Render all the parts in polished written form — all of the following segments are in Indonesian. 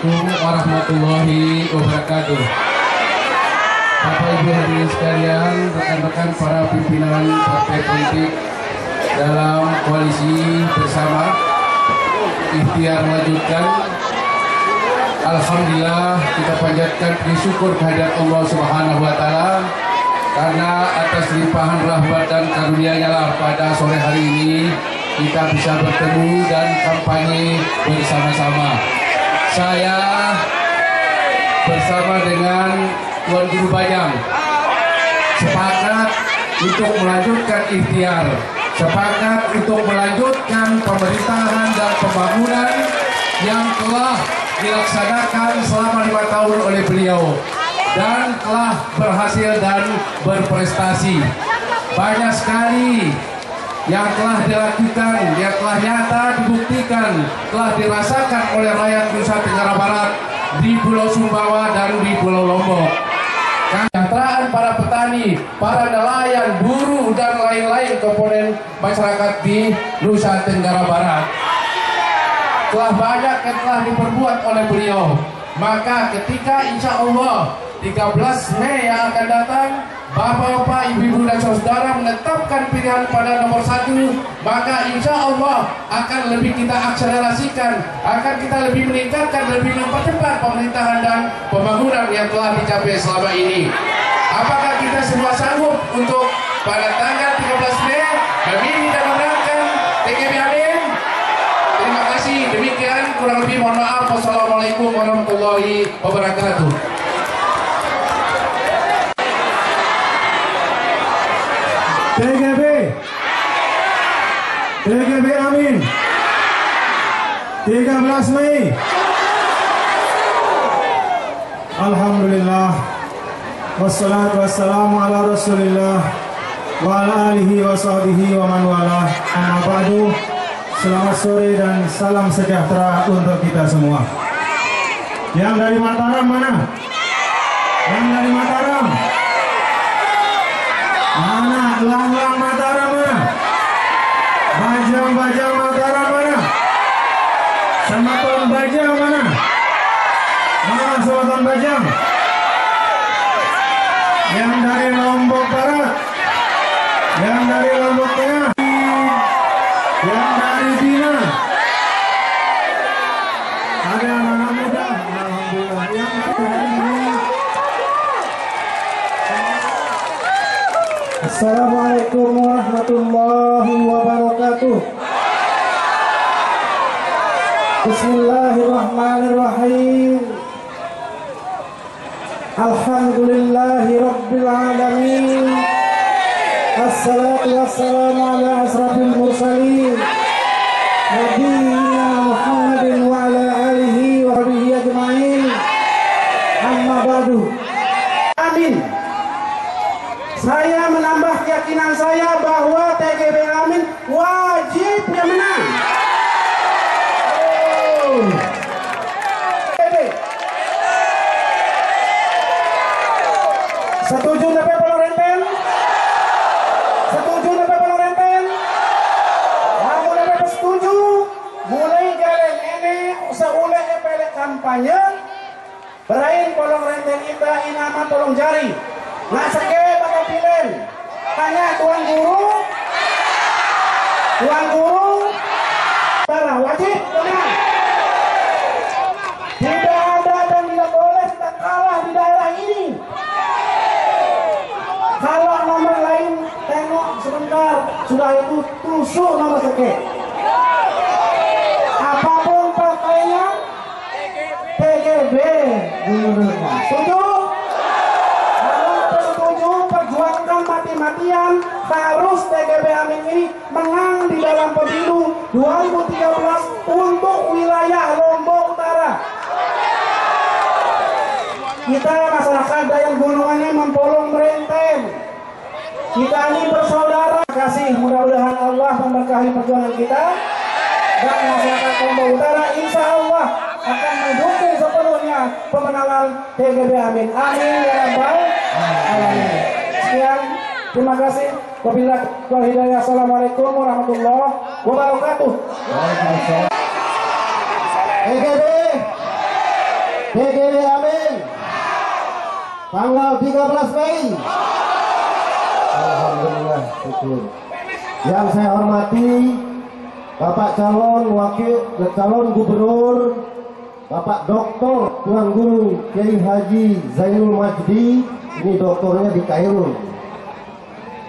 Assalamualaikum warahmatullahi wabarakatuh. Bapak Ibu hadirin sekalian, rekan-rekan para pimpinan partai politik dalam koalisi bersama ikhtiar melanjutkan. Alhamdulillah, kita panjatkan puji syukur kehadirat Allah Subhanahu wa taala karena atas limpahan rahmat dan karunia-Nya lah pada sore hari ini kita bisa bertemu dan kampanye bersama-sama. Saya bersama dengan Tuan Guru Bajang sepakat untuk melanjutkan ikhtiar, sepakat untuk melanjutkan pemerintahan dan pembangunan yang telah dilaksanakan selama 5 tahun oleh beliau dan telah berhasil dan berprestasi. Banyak sekali yang telah dilakukan, yang telah nyata dibuktikan, telah dirasakan oleh rakyat Nusa Tenggara Barat di Pulau Sumbawa dan di Pulau Lombok. Kesejahteraan para petani, para nelayan, buruh dan lain-lain komponen masyarakat di Nusa Tenggara Barat telah banyak yang telah diperbuat oleh beliau. Maka ketika insya Allah 13 Mei yang akan datang, Bapak-bapak, ibu-ibu dan saudara menetapkan pilihan pada nomor 1, maka insya Allah akan lebih kita akselerasikan, akan kita lebih meningkatkan, lebih mempercepat pemerintahan dan pembangunan yang telah dicapai selama ini. Apakah kita semua sanggup untuk pada tanggal 13 Mei memilih dan memenangkan TGB Amin? Terima kasih. Demikian, kurang lebih mohon maaf. Wassalamualaikum warahmatullahi wabarakatuh. TGB Amin 13 Mei. Alhamdulillah, wassalatu wassalamu ala rasulillah wa ala alihi wa sahbihi wa man wala. Amma ba'du. Selamat sore dan salam sejahtera untuk kita semua. Yang dari Mataram mana? Yang dari Mataram mana? Lang-lang Mataram mana? Bajang-bajang Mataram mana? Sematon Bajang mana? Mana Sematon Bajang? Yang dari Lombok Barat, yang dari Lombok Tengah, yang dari Bina, ada anak-anak muda. Alhamdulillah. Yang dari ini. Assalamualaikum warahmatullahi wabarakatuh. Bismillahirrahmanirrahim. Alhamdulillahi rabbil alamin. Assalatu wassalamu ala asrafil mursalin Nabiyyina Muhammadin wa ala alihi wa sahbihi ajma'in. Amma ba'du. Amin. Saya menambah keyakinan saya bahwa TGB Amin wajib yang menang. Setuju DP Pelorenten? Setuju DP Pelorenten? Kamu DP setuju? Mulai galeng ini seuleh EPL kampanye berain Pelorenten kita inama tolong jari. Nah seke bakal pilih. Tanya Tuan Guru. Tuan Guru. Salah wajib menang. Tidak ada dan tidak boleh kita kalah di daerah ini. Kalau nomor lain tengok sebentar, sudah itu tusuk nomor seke. Apapun partainya TGB. Setuju? Mati-matian harus TGB Amin ini menang di dalam pemilu 2013 untuk wilayah Lombok Utara. Kita masyarakat Dayak Gunungan ini mempolong Merenteng. Kita ini bersaudara. Terima kasih, mudah-mudahan Allah memberkahi perjuangan kita dan masyarakat Lombok Utara insya Allah akan mendukung sepenuhnya pemenangan TGB Amin. Amin ya rabbal alamin. Sekian. Terima kasih. Wabillahi hidayah. Assalamualaikum warahmatullahi wabarakatuh. TGB PGB amin. Tanggal 13 Mei. Alhamdulillah, syukur. Yang saya hormati Bapak calon gubernur Bapak Doktor Tuan Guru Kiai Haji Zainul Majdi, ini doktornya di Kairul.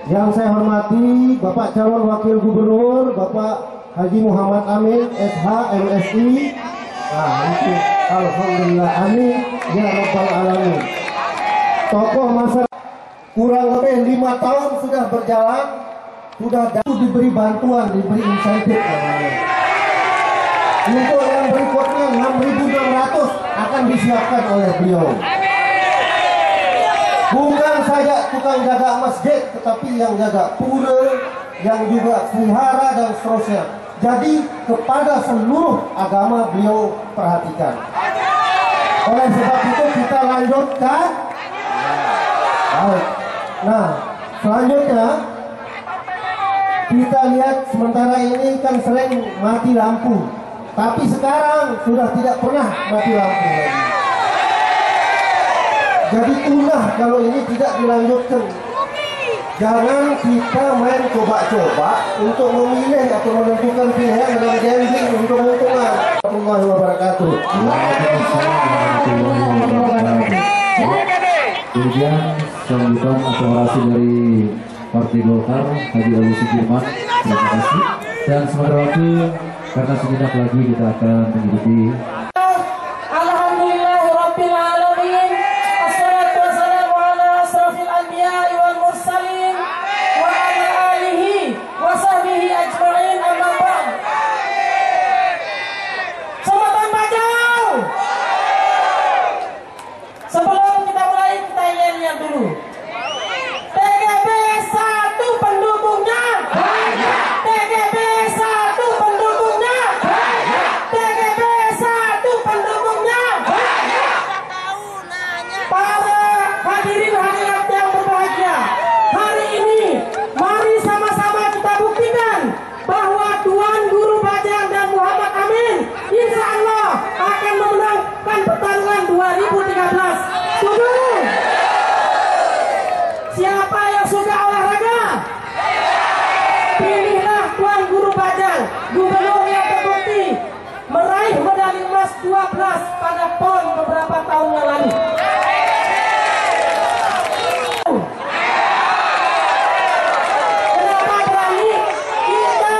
Yang saya hormati Bapak calon wakil gubernur Bapak Haji Muhammad Amin SH MSI. Nah itu alhamdulillah amin ya rabbal alamin. Tokoh masyarakat kurang lebih 5 tahun sudah berjalan, sudah diberi bantuan, diberi insentif. Untuk yang berikutnya 6.600 akan disiapkan oleh beliau. Bukan saja tukang jaga masjid, tetapi yang jaga pura, yang juga pelihara dan seterusnya. Jadi kepada seluruh agama beliau perhatikan. Oleh sebab itu kita lanjutkan. Nah, selanjutnya kita lihat sementara ini kan sering mati lampu, tapi sekarang sudah tidak pernah mati lampu lagi. Jadi punah kalau ini tidak dilanjutkan. Jangan kita main coba-coba untuk memilih atau menentukan pilihan dalam gambling untuk keuntungan. Warahmatullahi wabarakatuh. Kemudian selanjutnya atau orasi dari Partai Golkar Haji Ali Sudirman, terima kasih. Dan sementara waktu karena sejenak lagi kita akan mengikuti. Siapa yang suka olahraga? Pilihlah Tuan Guru Bajang, gubernur yang terbukti meraih medali emas 12 pada PON beberapa tahun yang lalu. Kenapa berani? Kita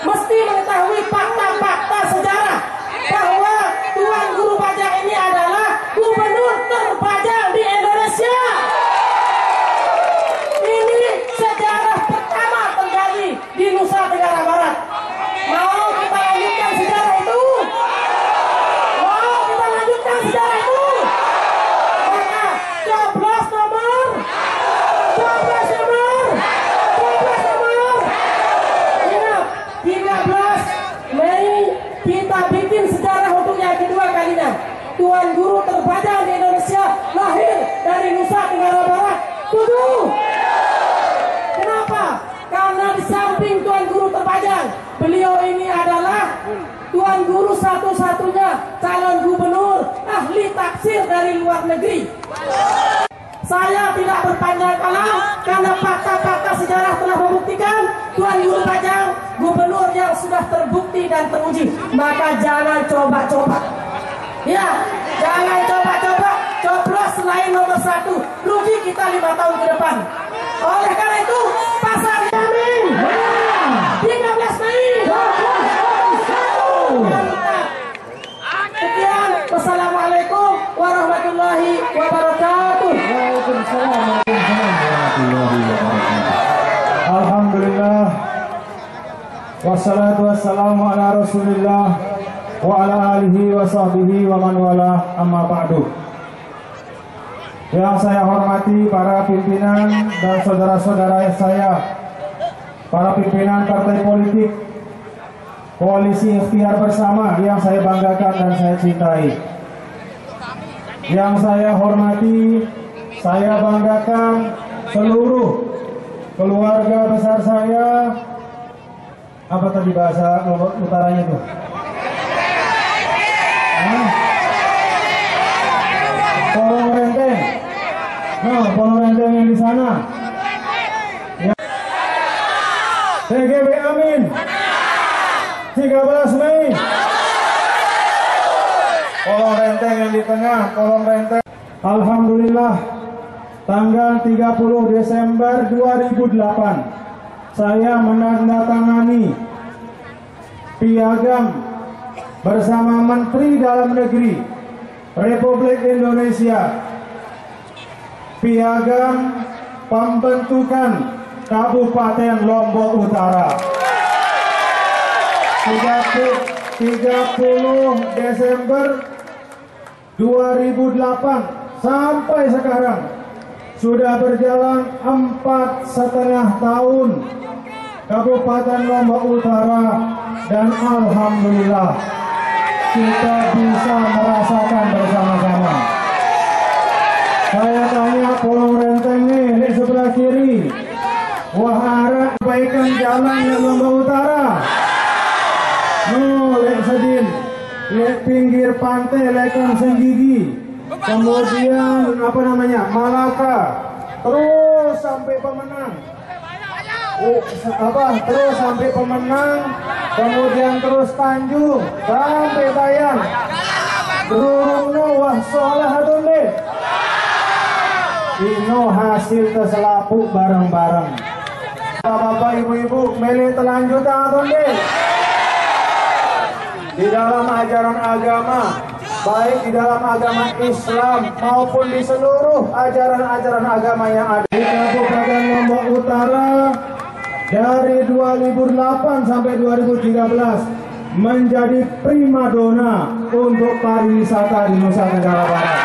mesti mengetahui fakta-fakta sejarah bahwa Tuan Guru Bajang ini adalah gubernur terbajang di Indonesia. Sejarah pertama terjadi di Nusa Tenggara Barat. Mau kita lanjutkan sejarah itu? Mau kita lanjutkan sejarah itu? Maka coblos nomor, coblos nomor, coblos nomor. Ingat, 13 Mei kita bikin sejarah untuk yang kedua kalinya. Tuan Guru terbajang di Indonesia lahir dari Nusa Tenggara Barat. Tujuh. Kenapa? Karena di samping Tuan Guru terbajang, beliau ini adalah Tuan Guru satu-satunya calon gubernur ahli tafsir dari luar negeri. Saya tidak berpanjang kalam karena fakta-fakta sejarah telah membuktikan Tuan Guru Bajang gubernur yang sudah terbukti dan teruji. Maka jangan coba-coba. Ya, jangan coba-coba coblos selain nomor 1. Rugi kita 5 tahun ke depan. Oleh karena itu, pasar jamin 13 Mei. Sekian, wassalamualaikum warahmatullahi wabarakatuh. Alhamdulillah, wassalatu wassalamu ala rasulillah wa ala alihi wa sahbihi wa man wala, amma ba'du. Yang saya hormati para pimpinan dan saudara-saudara saya, para pimpinan partai politik Koalisi Ikhtiar Bersama yang saya banggakan dan saya cintai. Yang saya hormati, saya banggakan seluruh keluarga besar saya. Apa tadi bahasa utaranya itu? Nah, Polo Renteng yang di sana. Ya. TGB Amin. 13 Mei. Kolong Renteng yang di tengah, kolong Renteng. Alhamdulillah, tanggal 30 Desember 2008, saya menandatangani piagam bersama Menteri Dalam Negeri Republik Indonesia, piagam pembentukan Kabupaten Lombok Utara. 30 Desember 2008 sampai sekarang sudah berjalan 4,5 tahun Kabupaten Lombok Utara, dan alhamdulillah kita bisa merasakan bersama-sama. Saya tanya Kolong Renteng nih di sebelah kiri, wah arah perbaikan jalan di Lombok Utara. Lek Sedin, lek pinggir pantai Lekang Senggigi, kemudian apa namanya Malaka, terus sampai Pemenang. Terus sampai Pemenang, kemudian terus Tanjung sampai Bayan. Durungno wah solah atunde. Ino hasil teselapuk bareng-bareng. Bapak ibu-ibu milih telanjutan atunde. Di dalam ajaran agama, baik di dalam agama Islam maupun di seluruh ajaran-ajaran agama yang ada di Kabupaten Lombok Utara, dari 2008 sampai 2013 menjadi primadona untuk pariwisata di Nusa Tenggara Barat.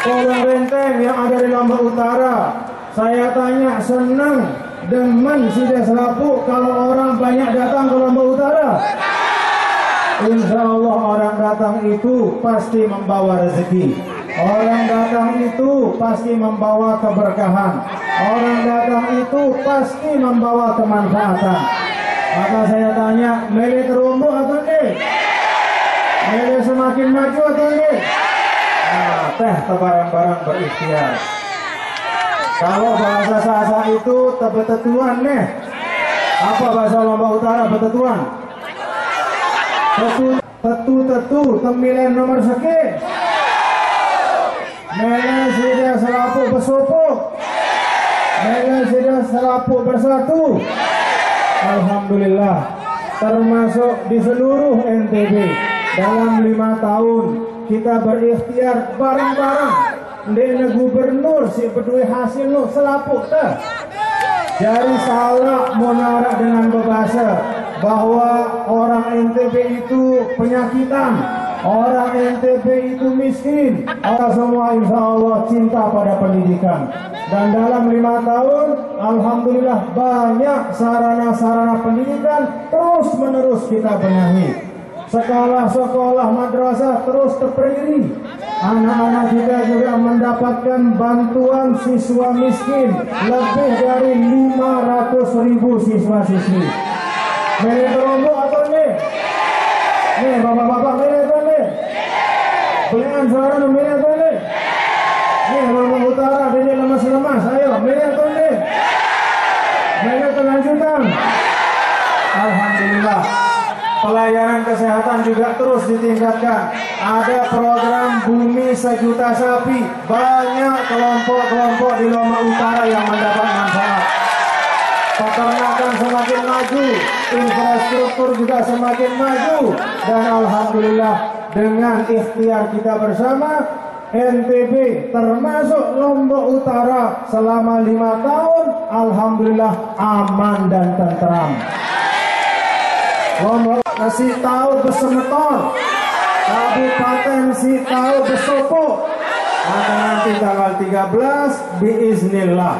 Kolong Renteng yang ada di Lombok Utara, saya tanya senang demen sudah selapu kalau orang banyak datang ke Lombok Utara. Insya Allah orang datang itu pasti membawa rezeki. Orang datang itu pasti membawa keberkahan. Orang datang itu pasti membawa kemanfaatan. Maka saya tanya, milih terumbu atau enggak? Milih semakin maju atau enggak? Nah, teh barang-barang berikhtiar. Kalau bahasa Sasa itu tebetetuan nih. Apa bahasa Lombok Utara betetuan? Tetu tembilan nomor sekian. Mele sudah selapu bersopok. Mele sudah selapu bersatu. Alhamdulillah, termasuk di seluruh NTB dalam 5 tahun kita berikhtiar bareng-bareng. Dene gubernur si peduli hasil lo selapuk dah. Jadi salah menara dengan berbahasa bahwa orang NTB itu penyakitan, orang NTB itu miskin. Kita semua insya Allah cinta pada pendidikan. Dan dalam 5 tahun, alhamdulillah banyak sarana-sarana pendidikan terus menerus kita benahi. Sekolah-sekolah madrasah terus terperdiri. Anak-anak kita juga mendapatkan bantuan siswa miskin lebih dari 500.000 siswa-siswi. Milih terombok atau nih? Nih bapak-bapak milih atau nih? Belian suara milih atau nih? Nih Lombok Utara ini lemas-lemas, ayo milih atau nih? Milih kelanjutan. Alhamdulillah. Pelayanan kesehatan juga terus ditingkatkan. Ada program Bumi Sejuta Sapi. Banyak kelompok-kelompok di Lombok Utara yang mendapat manfaat. Peternakan semakin maju, infrastruktur juga semakin maju. Dan alhamdulillah dengan ikhtiar kita bersama, NTB termasuk Lombok Utara selama 5 tahun alhamdulillah aman dan tentram. Lombok kasih tahu besemeton, Kabupaten si tahu besopo. Maka nanti tanggal 13 biiznillah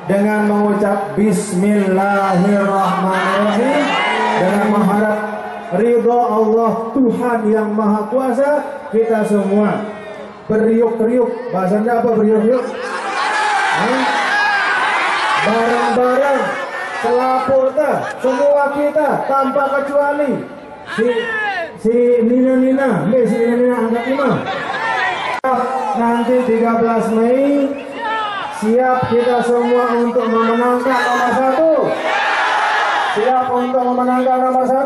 dengan mengucap Bismillahirrahmanirrahim dengan mengharap ridho Allah Tuhan yang Maha Kuasa, kita semua beriuk-riuk. Bahasanya apa beriuk-riuk? Bareng-bareng selaput semua kita tanpa kecuali si Nina angkat 5. Nanti 13 Mei siap kita semua untuk memenangkan nomor 1. Siap untuk memenangkan nomor 1.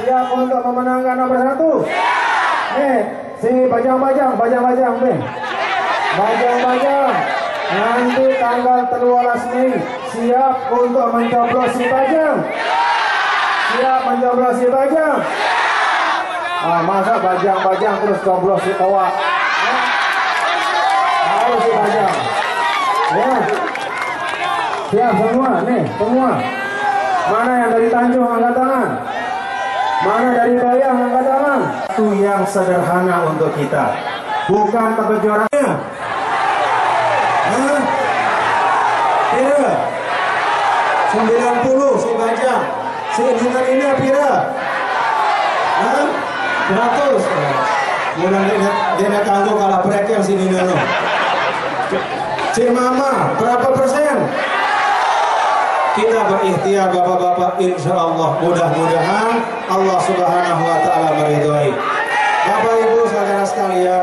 Siap untuk memenangkan nomor 1. Sini bajang-bajang nih. Bajang-bajang. Nanti tanggal 13 Mei siap untuk mencoblos si bajang. Siap mencoblos si bajang. Masa bajang-bajang terus coblos si toa? Harus si bajang. Ya. Siap semua nih, semua. Mana yang dari Tanjung angkat tangan? Mana dari Bayang angkat tangan? Itu yang sederhana untuk kita, bukan kekejuarannya. Pira 90 si bajang, si dengan ini pira 100. Mudah dia tangguh kalah break yang sini dulu. Cik Mama berapa persen? Kita berikhtiar bapak-bapak, insya Allah mudah-mudahan Allah Subhanahu Wa Taala meridhoi. Bapak Ibu saudara sekalian,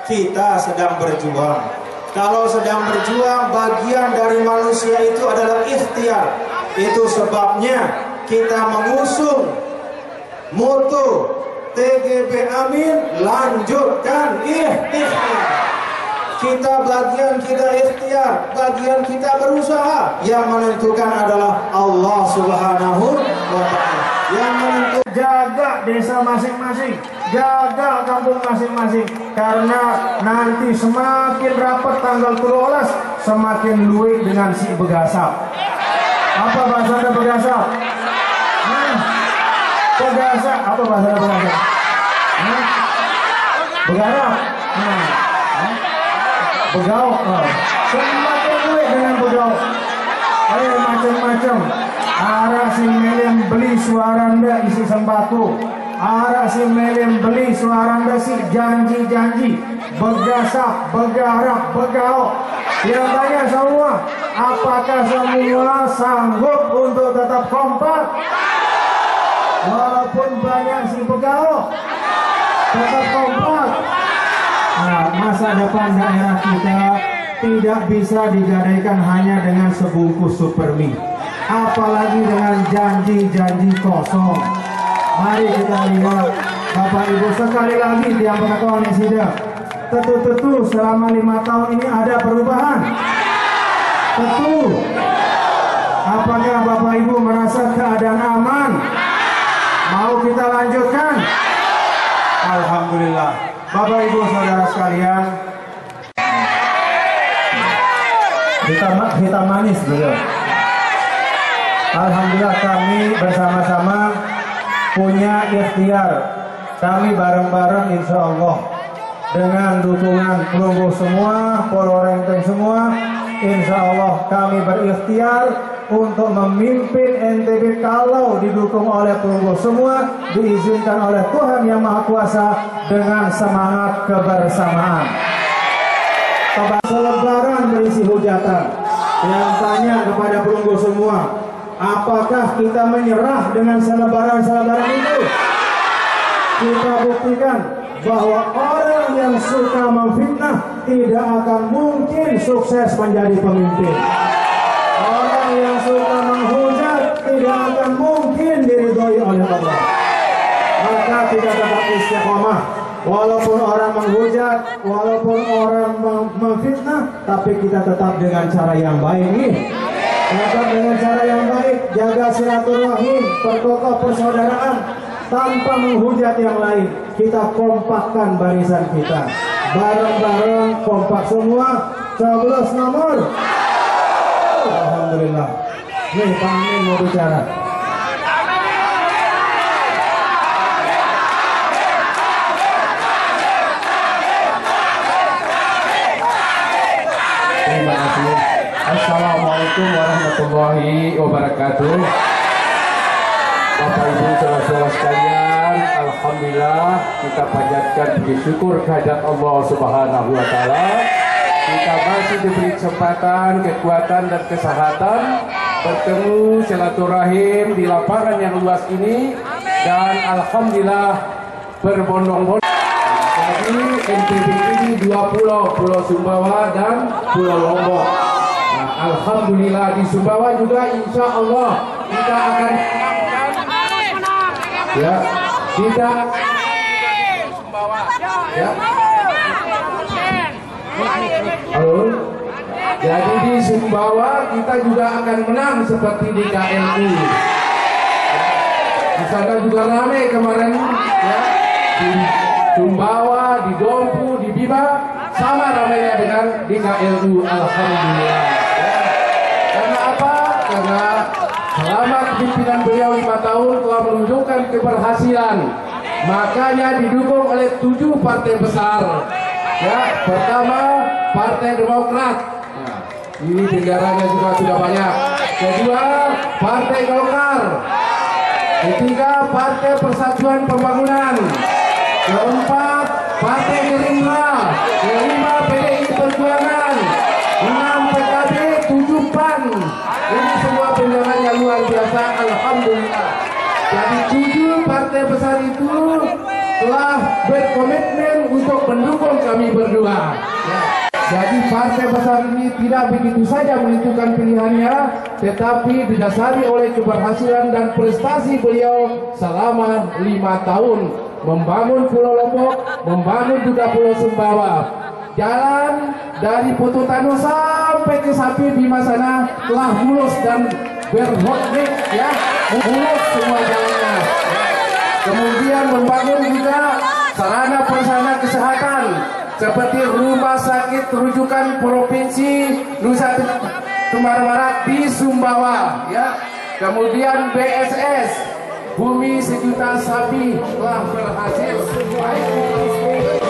kita sedang berjuang. Kalau sedang berjuang, bagian dari manusia itu adalah ikhtiar. Itu sebabnya kita mengusung moto TGB Amin, lanjutkan ikhtiar. Bagian kita ikhtiar, bagian kita berusaha. Yang menentukan adalah Allah Subhanahu Wa Ta'ala. Yang menentukan, jaga desa masing-masing, jaga kampung masing-masing. Karena nanti semakin rapat tanggal 13, semakin luwih dengan si begasap. Apa bahasa begasap? Begasap, apa bahasa begasap? Begarap. Begauk, semakin duit dengan begauk. Macam-macam. Arah si melem beli suaranda isi sembako. Arah si melem beli suaranda si janji-janji. Begasak, begarap, begauk. Yang tanya semua, apakah semua sanggup untuk tetap kompak? Walaupun banyak si begauk, tetap kompak. Masa depan daerah kita tidak bisa digadaikan hanya dengan sebungkus supermie, apalagi dengan janji-janji kosong. Mari kita lihat Bapak Ibu sekali lagi yang pengetahuan sidang. Tentu selama 5 tahun ini ada perubahan. Tentu. Apakah Bapak Ibu merasa keadaan aman? Mau kita lanjutkan? Alhamdulillah. Bapak Ibu saudara sekalian, hitam manis beliau. Alhamdulillah kami bersama-sama punya ikhtiar. Kami bareng-bareng insya Allah dengan dukungan pelunggu semua, polorenteng semua, insya Allah kami berikhtiar untuk memimpin NTB kalau didukung oleh pelunggu semua, diizinkan oleh Tuhan Yang Maha Kuasa dengan semangat kebersamaan. Selebaran berisi hujatan. Yang tanya kepada pelunggu semua, apakah kita menyerah dengan selebaran-selebaran itu? Kita buktikan bahwa orang yang suka memfitnah tidak akan mungkin sukses menjadi pemimpin. Orang yang suka menghujat tidak akan mungkin diridhoi oleh Allah. Maka kita tetap istiqomah. Walaupun orang menghujat, walaupun orang memfitnah, tapi kita tetap dengan cara yang baik nih. Tetap dengan cara yang baik, jaga silaturahim, perkokoh persaudaraan tanpa menghujat yang lain. Kita kompakkan barisan kita. Bareng-bareng kompak semua, coblos nomor. Alhamdulillah. Nih Pak Amin mau bicara. Terima kasih. Assalamualaikum warahmatullahi wabarakatuh. Bapak Ibu saudara-saudara sekalian, alhamdulillah kita panjatkan puji syukur kehadirat Allah Subhanahu Wa Taala. Kita masih diberi kesempatan, kekuatan dan kesehatan bertemu silaturahim di lapangan yang luas ini, dan alhamdulillah berbondong-bondong Jadi NTB ini 2 pulau, Pulau Sumbawa dan Pulau Lombok. Nah, alhamdulillah di Sumbawa juga insya Allah kita akan ya tidak ya. Halo. Jadi di Sumbawa kita juga akan menang seperti di KLU. Di sana juga ramai kemarin ya. Di Sumbawa, di Dompu, di Bima sama ramainya dengan di KLU. Alhamdulillah ya. Karena apa? Karena selama kepemimpinan beliau 5 tahun telah menunjukkan keberhasilan. Makanya didukung oleh 7 partai besar. Ya, pertama Partai Demokrat. Nah, ini benderanya juga sudah banyak. Kedua, Partai Golkar. Ketiga, Partai Persatuan Pembangunan. Keempat, Partai Gerindra. Kelima, PDI Perjuangan. 6 PKB, 7 PAN. Ini semua benderanya luar biasa. Alhamdulillah. Jadi 7 partai besar itu telah berkomitmen untuk mendukung kami berdua. Ya. Jadi partai besar ini tidak begitu saja menentukan pilihannya, tetapi didasari oleh keberhasilan dan prestasi beliau selama 5 tahun membangun Pulau Lombok, membangun juga Pulau Sumbawa. Jalan dari Putu Tanu sampai ke Sapi Bima sana telah mulus dan berhoknik ya, mulus semua jalannya. Kemudian membangun juga sarana prasarana kesehatan seperti rumah sakit rujukan provinsi Nusa Tenggara Barat di Sumbawa ya. Kemudian BSS Bumi Sejuta Sapi telah berhasil baik.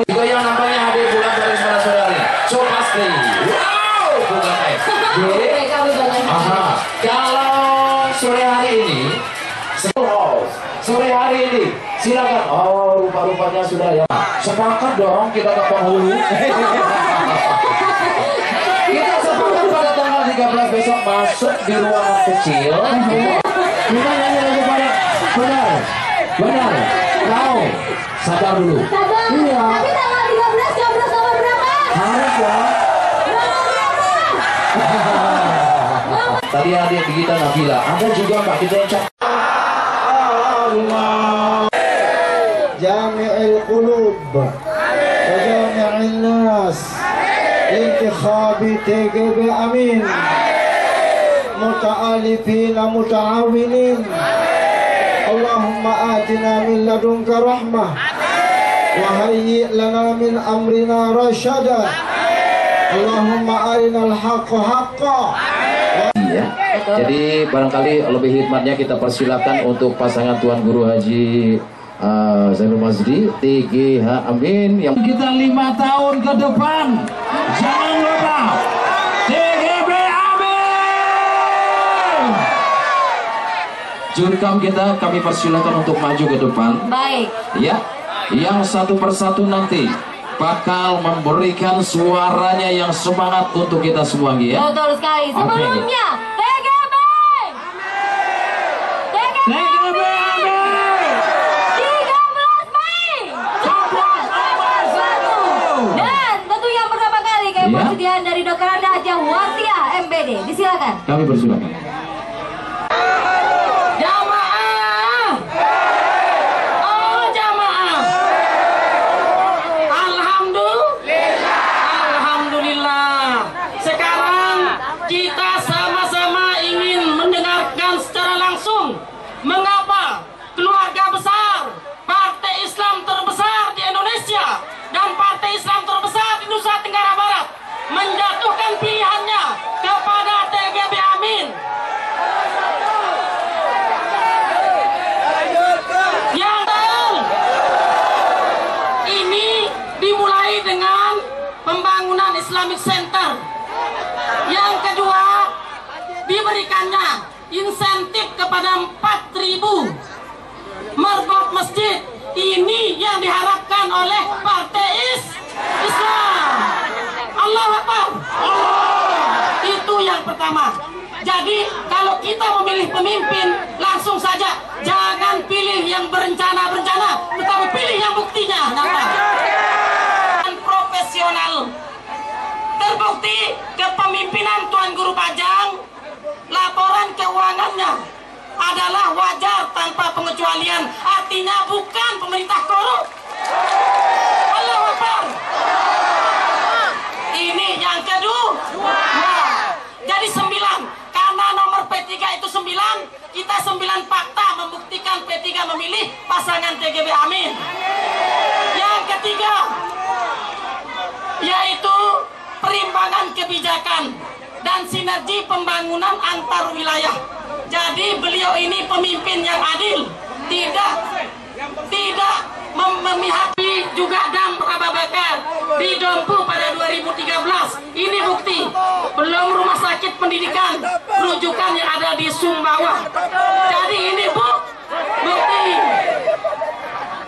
Juga yang namanya hadir bulan dari saudara-saudari. So pasti. Wow, bukan kalau sore hari ini, silakan. Oh, rupa-rupanya sudah ya. Sepakat dong kita ke penghulu. Kita sepakat pada tanggal 13 besok masuk di ruangan kecil. Kita nyanyi lagu pada benar. Kau sabar dulu. Iya. Tapi tanggal 13 jam nomor berapa? Harus ya. Tadi adik kita Nabila, ada juga Mbak kita yang Jami'il Qulub wa Jami'il Nas Intikhabi TGB Amin Muta'alifina muta'awinin Allahumma atina min ladunka rahmah wa hayyi' lana min amrina rasyada Allahumma arinal haqqa haqqa. Ya. Jadi barangkali lebih hikmatnya kita persilakan untuk pasangan Tuan Guru Haji Zainul Mazdi TGH Amin yang kita 5 tahun ke depan. Jangan lupa TGB Amin. Jurkam kita kami persilakan untuk maju ke depan. Baik. Ya, yang satu persatu nanti bakal memberikan suaranya yang semangat untuk kita semua ya. Betul sekali. Sebelumnya, TGB TGB Amin 13 Mei coblos nomor 1. dan tentu yang pertama kali kami Iya. persediaan dari Dr. Anda Haja Watia MBD. Disilakan. Kami persilakan. Jamaah. Oh jamaah. Alhamdulillah. Sekarang kita sama-sama ingin mendengarkan secara langsung mengapa keluarga besar Partai Islam terbesar di Indonesia dan Partai Islam terbesar di Nusa Tenggara Barat menjatuhkan pilihannya kepada TGB Amin. Yang ini dimulai dengan pembangunan Islamic Center. Yang kedua, diberikannya insentif kepada 4.000 merbot masjid. Ini yang diharapkan oleh Partai Islam. Allahu Akbar. Itu yang pertama. Jadi kalau kita memilih pemimpin, langsung saja jangan pilih yang berencana-berencana, tetapi pilih yang buktinya nyata dan profesional. Terbukti kepemimpinan Tuan Guru Bajang, laporan keuangannya adalah wajar tanpa pengecualian, artinya bukan pemerintah korup. Allahu Akbar. Ini yang kedua. Jadi 9, karena nomor P3 itu 9, kita 9 fakta membuktikan P3 memilih pasangan TGB Amin. Yang ketiga, yaitu perimbangan kebijakan dan sinergi pembangunan antar wilayah. Jadi beliau ini pemimpin yang adil, tidak memihaki juga Dam Abu Bakar di Dompu pada 2013. Ini bukti. Belum rumah sakit pendidikan rujukan yang ada di Sumbawa. Jadi ini bukti.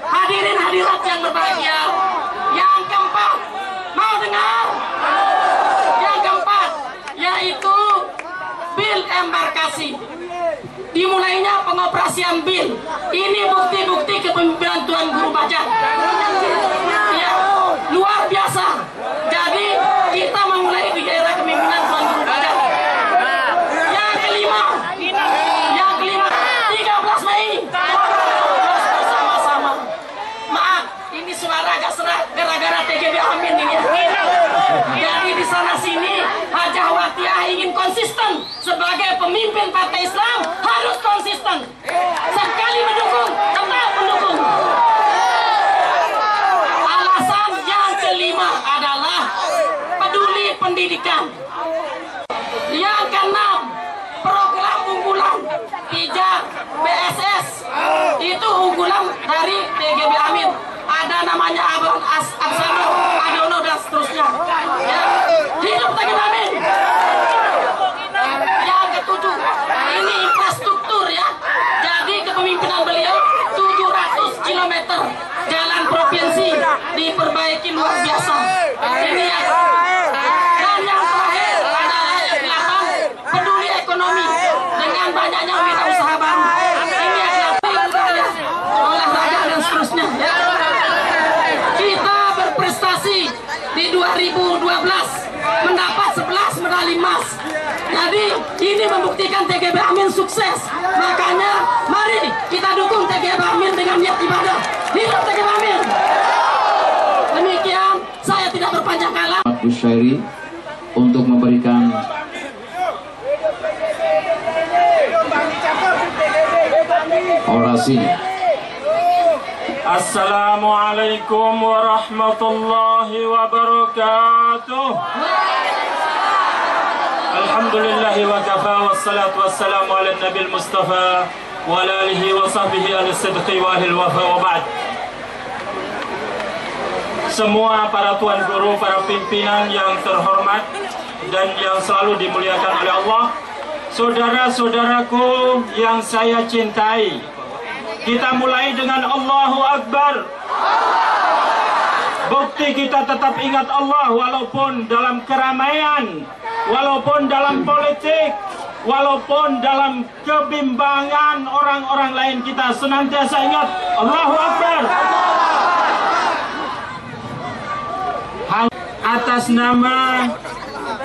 Hadirin hadirat yang berbahagia. Yang keempat, mau dengar? Yang keempat, yaitu bil embarkasi. Dimulainya pengoperasian bil. Ini bukti-bukti kepemimpinan Tuan Guru Bajang. Ya, luar biasa. Jadi kita memulai di era kepemimpinan Tuan Guru Bajang. Yang kelima, 13 Mei. Bersama-sama. Maaf, ini suara agak serak gara-gara TGB Amin ini. Jadi di sana sini Hajah Watiah ingin konsisten sebagai pemimpin Partai Islam, harus konsisten. Sekali mendukung, tetap mendukung. Alasan yang kelima adalah peduli pendidikan. Yang keenam, program unggulan Pijar BSS itu unggulan dari TGB Amin. Ada namanya Abang Absano, Adono dan seterusnya. Ya. Hidup TGB Amin. Yang ketujuh, ini infrastruktur ya. Jadi kepemimpinan beliau 700 km jalan provinsi diperbaiki luar biasa. Ini yang dan yang terakhir adalah yang 8, peduli ekonomi dengan banyaknya wirausaha baru. Ini yang 8 olahraga dan seterusnya. Ya. Kita berprestasi di 2012 mendapat 11 medali emas. Jadi ini membuktikan TGB Amin sukses. Makanya mari kita dukung TGB Amin dengan niat ibadah. Hidup TGB Amin. Demikian, saya tidak berpanjang kala. Busyairi untuk memberikan orasi. Assalamualaikum warahmatullahi wabarakatuh. Alhamdulillahi wa kafa wassalatu wassalamu ala nabil mustafa wa ala alihi wa sahbihi al-sidqi wa ahli wafa wa ba'd. Semua para tuan guru, para pimpinan yang terhormat dan yang selalu dimuliakan oleh Allah, saudara-saudaraku yang saya cintai, kita mulai dengan Allahu Akbar. Bukti kita tetap ingat Allah walaupun dalam keramaian, walaupun dalam politik, walaupun dalam kebimbangan orang-orang lain, kita senantiasa ingat Allahu Akbar. Atas nama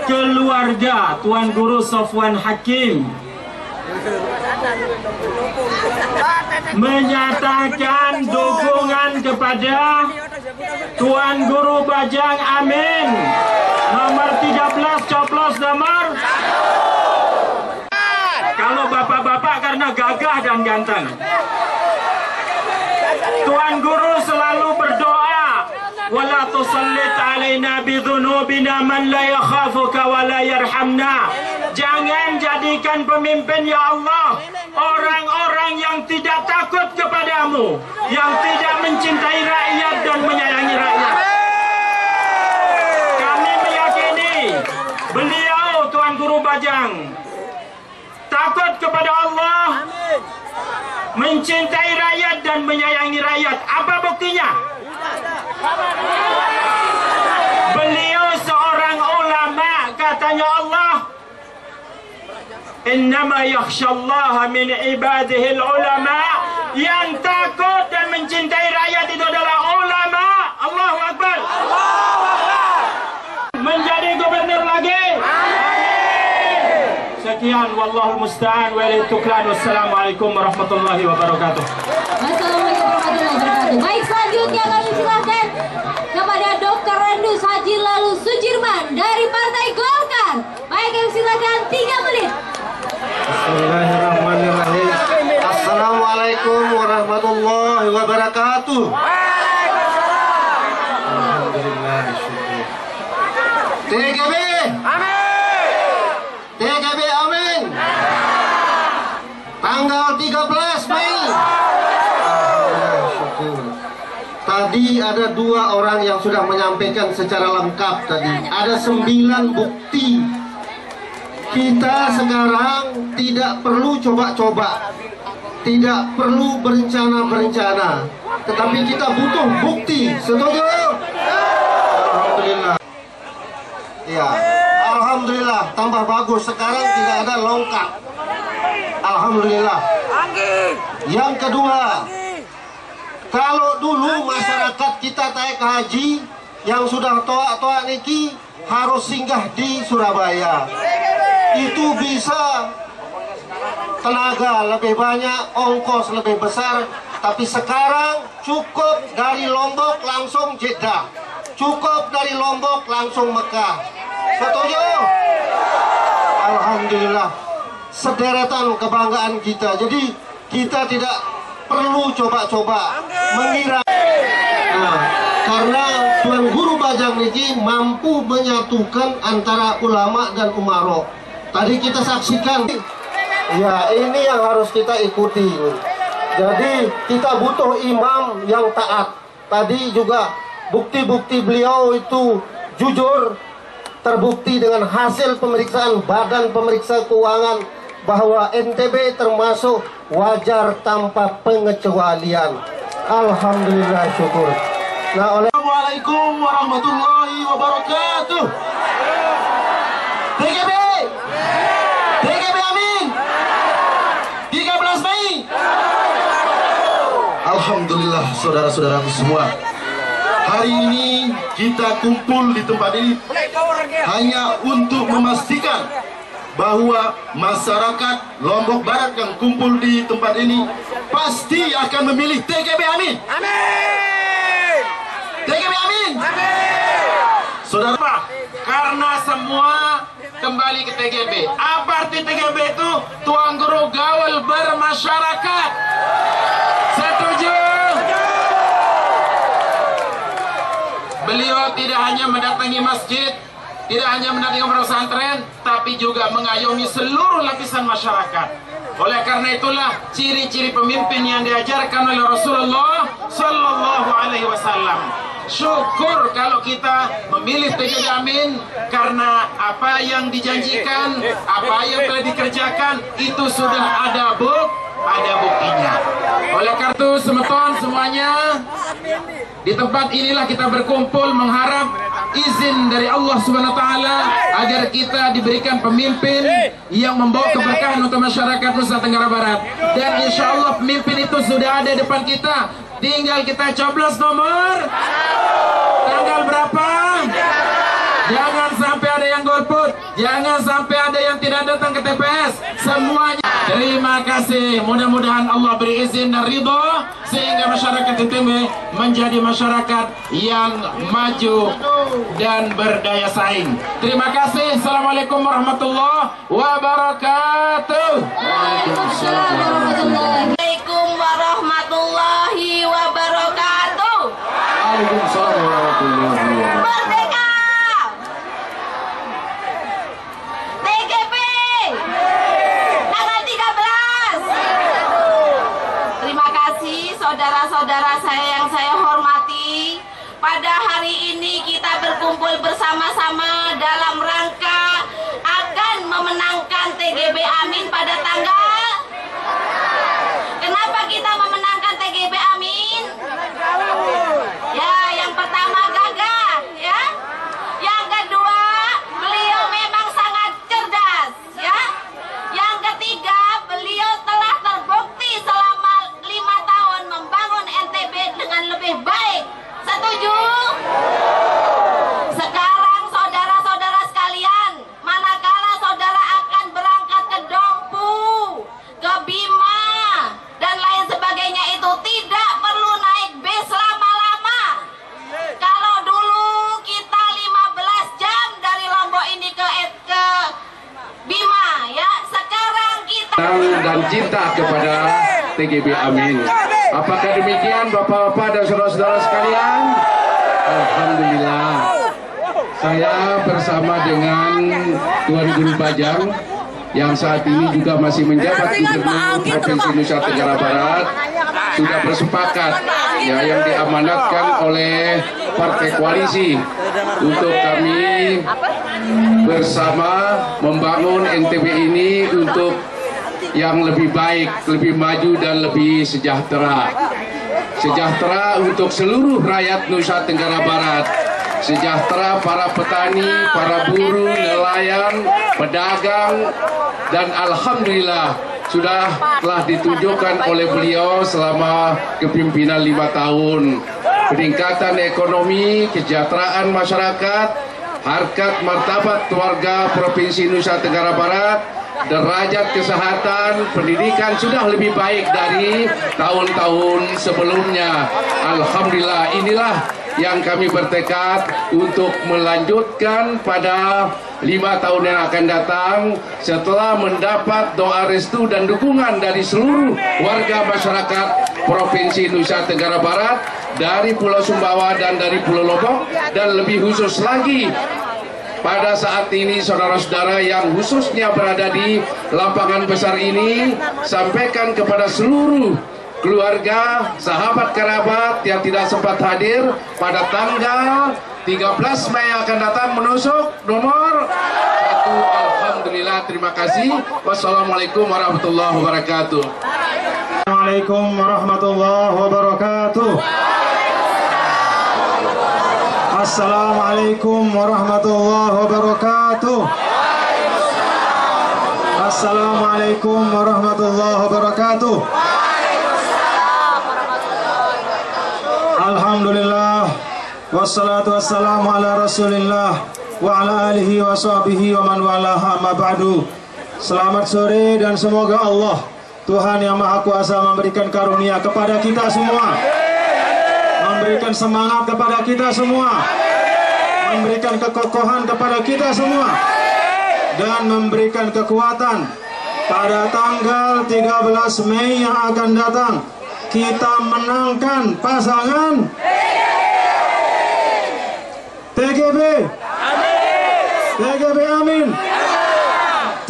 keluarga Tuan Guru Sofwan Hakim menyatakan dukungan kepada Tuan Guru Bajang Amin nomor 13 coblos nomor. Kalau bapak-bapak karena gagah dan ganteng. Tuan Guru selalu berdoa, wala tusallit alaina bidhunubina man la yakhafuka wa la yarhamna. Jangan jadikan pemimpin ya Allah orang-orang yang tidak takut kepadamu, yang tidak mencintai rakyat dan menyayangi rakyat. Kami meyakini beliau Tuan Guru Bajang takut kepada Allah, mencintai rakyat dan menyayangi rakyat. Apa buktinya? Beliau seorang ulama, katanya Allah, innama yakhshallaha min ibadihi ulama. Yang takut dan mencintai rakyat itu adalah ulama. Allahu Akbar. Menjadi gubernur lagi. Sekian, wallahul musta'an wa ilaihi tuklan. Wassalamualaikum warahmatullahi wabarakatuh. Wassalamualaikum warahmatullahi wabarakatuh. Baik, selanjutnya kami silakan kepada Dr. Rendus Haji Lalu Sudirman dari Partai Golkar. Baik, kami silakan 3 menit. Bismillahirrahmanirrahim. Assalamualaikum warahmatullahi wabarakatuh. Alhamdulillah. TGB. TGB amin. Tanggal 13 Mei. Tadi ada 2 orang yang sudah menyampaikan secara lengkap tadi. Ada 9 bukti. Kita sekarang tidak perlu coba-coba, tidak perlu berencana-berencana, tetapi kita butuh bukti. Setuju? Alhamdulillah. Ya, alhamdulillah tambah bagus. Sekarang tidak ada longkak. Alhamdulillah. Yang kedua, kalau dulu masyarakat kita tarik haji yang sudah toa-toa niki harus singgah di Surabaya. Itu bisa tenaga lebih banyak, ongkos lebih besar. Tapi sekarang cukup dari Lombok langsung Jeddah, cukup dari Lombok langsung Mekah. Setuju? Alhamdulillah, sederetan kebanggaan kita. Jadi kita tidak perlu coba-coba mengira. Nah, karena Tuan Guru Bajang ini mampu menyatukan antara ulama dan umaro. Tadi kita saksikan, ya ini yang harus kita ikuti. Jadi kita butuh imam yang taat. Tadi juga bukti-bukti beliau itu jujur, terbukti dengan hasil pemeriksaan Badan Pemeriksa Keuangan bahwa NTB termasuk wajar tanpa pengecualian. Alhamdulillah, syukur. Nah, Assalamualaikum warahmatullahi wabarakatuh. TGB, TGB amin. 13 Mei. Alhamdulillah, saudara-saudaraku semua. Hari ini kita kumpul di tempat ini hanya untuk memastikan bahwa masyarakat Lombok Barat yang kumpul di tempat ini pasti akan memilih TGB amin. Amin. TGB amin. Amin. Saudara, karena semua kembali ke TGB. Apa arti TGB itu? Tuan Guru Gaul bermasyarakat. Setuju? Beliau tidak hanya mendatangi masjid, tidak hanya mendatangi pesantren, tapi juga mengayomi seluruh lapisan masyarakat. Oleh karena itulah ciri-ciri pemimpin yang diajarkan oleh Rasulullah Sallallahu Alaihi Wasallam. Syukur kalau kita memilih TGB amin karena apa yang dijanjikan, apa yang telah dikerjakan itu sudah ada buktinya. Oleh karena itu semeton semuanya, di tempat inilah kita berkumpul mengharap izin dari Allah Subhanahu wa taala agar kita diberikan pemimpin yang membawa keberkahan untuk masyarakat Nusa Tenggara Barat. Dan insya Allah pemimpin itu sudah ada di depan kita, tinggal kita coblos nomor tanggal berapa. Jangan sampai ada yang golput, jangan sampai ada yang tidak datang ke TPS. Semuanya terima kasih. Mudah-mudahan Allah beri izin dan ridho sehingga masyarakat NTB menjadi masyarakat yang maju dan berdaya saing. Terima kasih. Assalamualaikum warahmatullahi wabarakatuh. Waalaikumsalam warahmatullahi wabarakatuh. Waalaikumsalam warahmatullahi wabarakatuh. Merdeka! TGB! Tanggal 13! Terima kasih saudara-saudara saya yang saya hormati. Pada hari ini kita berkumpul bersama-sama dalam rangka akan memenangkan TGB Amin pada tanggal. Kenapa kita memenangkan TGB Amin? Ya, yang pertama gagah, ya. Yang kedua, beliau memang sangat cerdas, ya. Yang ketiga, beliau telah terbukti selama 5 tahun membangun NTB dengan lebih baik. Setuju? Sekarang saudara-saudara sekalian, manakala saudara akan berangkat ke Dompu, ke Bima, dan lain sebagainya itu tidak perlu naik bis lama-lama. Kalau dulu kita 15 jam dari Lombok ini ke Bima, ya. Sekarang kita Dan cinta kepada TGB Amin. Apakah demikian Bapak-bapak dan saudara-saudara sekalian? Alhamdulillah. Saya bersama dengan Tuan Guru Bajang yang saat ini juga masih menjabat Gubernur Provinsi Nusa Tenggara Barat sudah bersepakat ya yang diamanatkan oleh partai koalisi untuk kami bersama membangun NTB ini untuk yang lebih baik, lebih maju dan lebih sejahtera. Sejahtera untuk seluruh rakyat Nusa Tenggara Barat. Sejahtera para petani, para buruh, nelayan, pedagang, dan alhamdulillah telah ditunjukkan oleh beliau selama kepimpinan 5 tahun. Peningkatan ekonomi, kesejahteraan masyarakat, harkat martabat warga Provinsi Nusa Tenggara Barat, derajat kesehatan, pendidikan sudah lebih baik dari tahun-tahun sebelumnya. Alhamdulillah, inilah yang kami bertekad untuk melanjutkan pada 5 tahun yang akan datang setelah mendapat doa restu dan dukungan dari seluruh warga masyarakat Provinsi Nusa Tenggara Barat, dari Pulau Sumbawa dan dari Pulau Lombok, dan lebih khusus lagi pada saat ini saudara-saudara yang khususnya berada di lapangan besar ini, sampaikan kepada seluruh keluarga, sahabat kerabat yang tidak sempat hadir pada tanggal 13 Mei akan datang menusuk nomor 1. Alhamdulillah, terima kasih. Wassalamualaikum warahmatullahi wabarakatuh. Assalamualaikum warahmatullahi wabarakatuh. Assalamualaikum warahmatullahi wabarakatuh. Assalamualaikum warahmatullahi wabarakatuh. Alhamdulillah, wassalatu wassalamu ala rasulillah wa ala alihi wa sahbihi wa man walaha ma ba'du. Selamat sore dan semoga Allah Tuhan yang Maha Kuasa memberikan karunia kepada kita semua, memberikan semangat kepada kita semua, memberikan kekokohan kepada kita semua, dan memberikan kekuatan pada tanggal 13 Mei yang akan datang. Kita menangkan pasangan TGB TGB Amin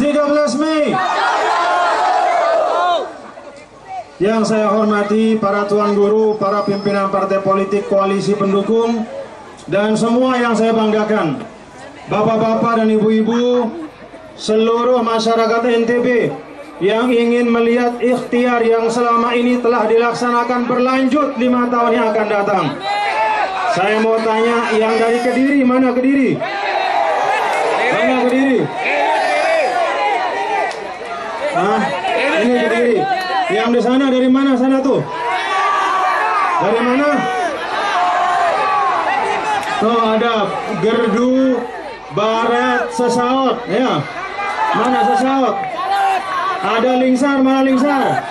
13 Mei. Yang saya hormati para tuan guru, para pimpinan partai politik koalisi pendukung, dan semua yang saya banggakan, bapak-bapak dan ibu-ibu, seluruh masyarakat NTB yang ingin melihat ikhtiar yang selama ini telah dilaksanakan berlanjut 5 tahun yang akan datang. Saya mau tanya, yang dari Kediri, mana Kediri? Banyak Kediri. Nah, ini Kediri. Yang di sana dari mana sana tuh? Dari mana? Tuh ada Gerdu Barat Sesaut, ya. Mana Sesaut? Ada Lingsar, mana Lingsar?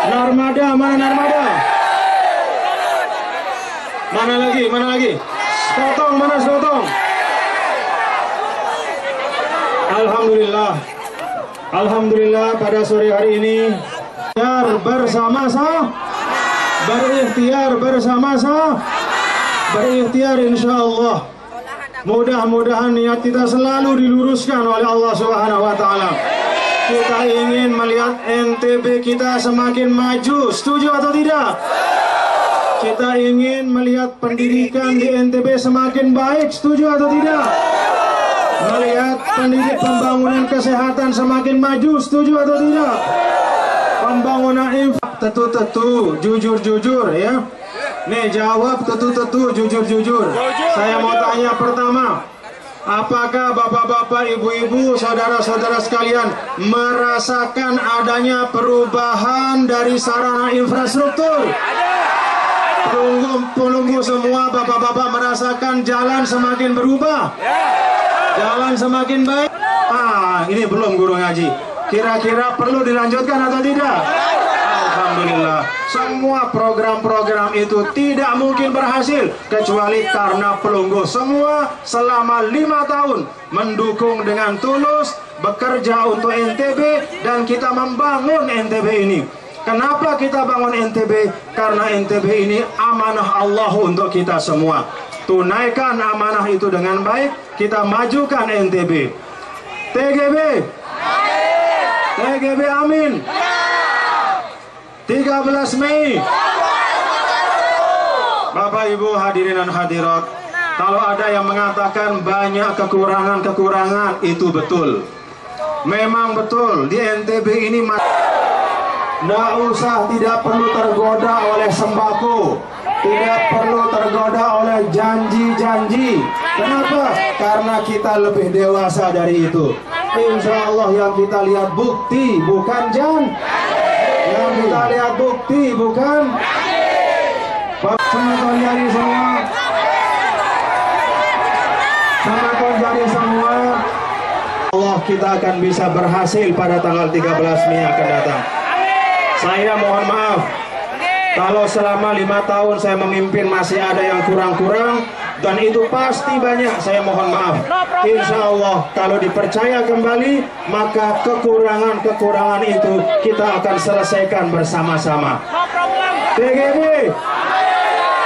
Narmada, mana Narmada? Mana lagi? Mana lagi? Sekotong, mana Sekotong? Alhamdulillah. Alhamdulillah pada sore hari ini berikhtiar bersama-sama, berikhtiar insyaallah. Mudah-mudahan niat kita selalu diluruskan oleh Allah Subhanahu wa taala. Kita ingin melihat NTB kita semakin maju, setuju atau tidak? Kita ingin melihat pendidikan di NTB semakin baik, setuju atau tidak? Melihat pembangunan kesehatan semakin maju, setuju atau tidak? Pembangunan infak tetu-tetu, jujur-jujur ya. Nih jawab tetu-tetu, jujur-jujur. Saya mau tanya pertama, apakah bapak-bapak, ibu-ibu, saudara-saudara sekalian merasakan adanya perubahan dari sarana infrastruktur? Penunggu semua bapak-bapak merasakan jalan semakin berubah? Jalan semakin baik? Ini belum guru ngaji. Kira-kira perlu dilanjutkan atau tidak? Alhamdulillah, semua program-program itu tidak mungkin berhasil kecuali karena Pelunggu semua selama 5 tahun mendukung dengan tulus, bekerja untuk NTB, dan kita membangun NTB ini. Kenapa kita bangun NTB? Karena NTB ini amanah Allah untuk kita semua. Tunaikan amanah itu dengan baik, kita majukan NTB. TGB, TGB amin. 13 Mei. Bapak Ibu hadirin dan hadirat, kalau ada yang mengatakan banyak kekurangan-kekurangan, itu betul. Memang betul, di NTB ini tidak usah, tidak perlu tergoda oleh sembako, tidak perlu tergoda oleh janji-janji. Kenapa? Karena kita lebih dewasa dari itu. Insya Allah yang kita lihat bukti, bukan janji. Yang kita lihat bukti, bukan semakin jadi semua, semakin jadi semua. Allah, kita akan bisa berhasil pada tanggal 13 Mei akan datang. Saya mohon maaf kalau selama 5 tahun saya memimpin masih ada yang kurang-kurang, dan itu pasti banyak. Saya mohon maaf. Insya Allah kalau dipercaya kembali, maka kekurangan-kekurangan itu kita akan selesaikan bersama-sama. TGB,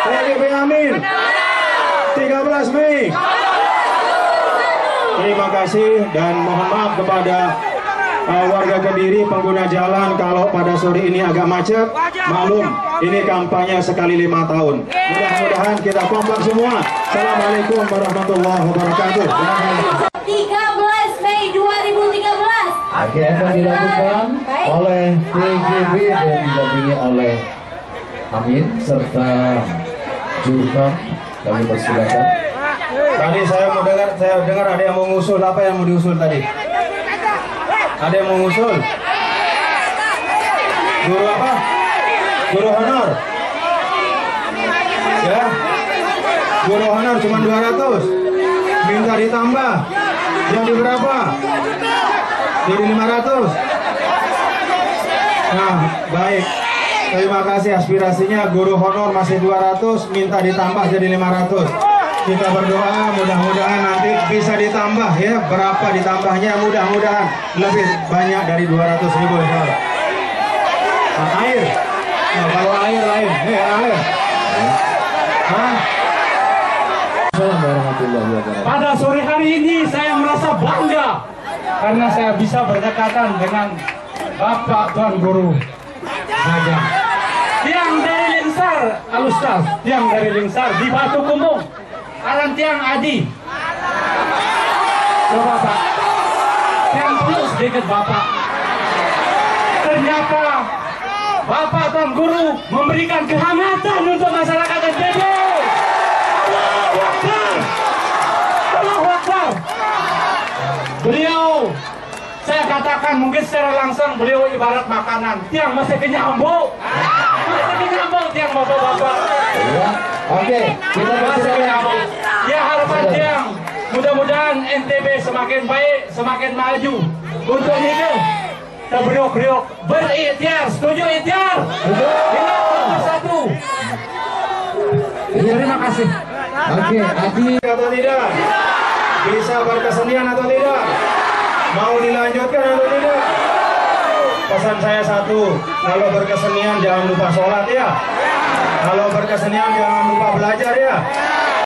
TGB amin. 13 Mei. Terima kasih dan mohon maaf kepada warga Kediri, pengguna jalan kalau pada sore ini agak macet. Maklum, ini kampanye sekali 5 tahun. Mudah-mudahan kita kompak semua. Assalamualaikum warahmatullahi wabarakatuh. 13 Mei 2013. Agenda dilakukan oleh TGB dan didampingi oleh Amin serta Jurkam. Kami persilakan. Tadi saya dengar ada yang mau ngusul. Apa yang mau diusul tadi? Ada yang mau ngusul? Guru apa? Guru honor. Ya. Guru honor cuma 200. Minta ditambah. Jadi berapa? Jadi 500. Nah, baik. Terima kasih aspirasinya. Guru honor masih 200, minta ditambah jadi 500. Kita berdoa mudah-mudahan nanti bisa ditambah ya. Berapa ditambahnya? Mudah-mudahan lebih banyak dari 200.000 insyaallah. Air. Nah, kalau air lain. Air. Pada sore hari ini saya merasa bangga karena saya bisa berdekatan dengan Bapak Tuan Guru Raja. Tiang dari Lingsar, Alustaz, tiang dari Lingsar di Batu Kumbung. Aran tiang Adi. Coba Pak, tiang tulus dekat Bapak. Ternyata Bapak Tuan Guru memberikan kehangatan untuk masyarakat NTB. Allahu Akbar. Allahu Akbar. Beliau, saya katakan mungkin secara langsung beliau ibarat makanan. Tiang masih kenyang, Bu. Masih kenyang, Bu, tiang bapak-bapak. Oke, kita Masih kenyang, Bu. Ya harapan tiang, mudah-mudahan NTB semakin baik, semakin maju. Untuk itu, kita beriuk-beriuk, berikhtiar. Setuju ikhtiar? Ingat satu. Terima kasih. Oke, Haji Atau tidak? Bisa berkesenian atau tidak? Mau dilanjutkan atau tidak? Pesan saya satu, kalau berkesenian jangan lupa sholat ya. Kalau berkesenian jangan lupa belajar ya.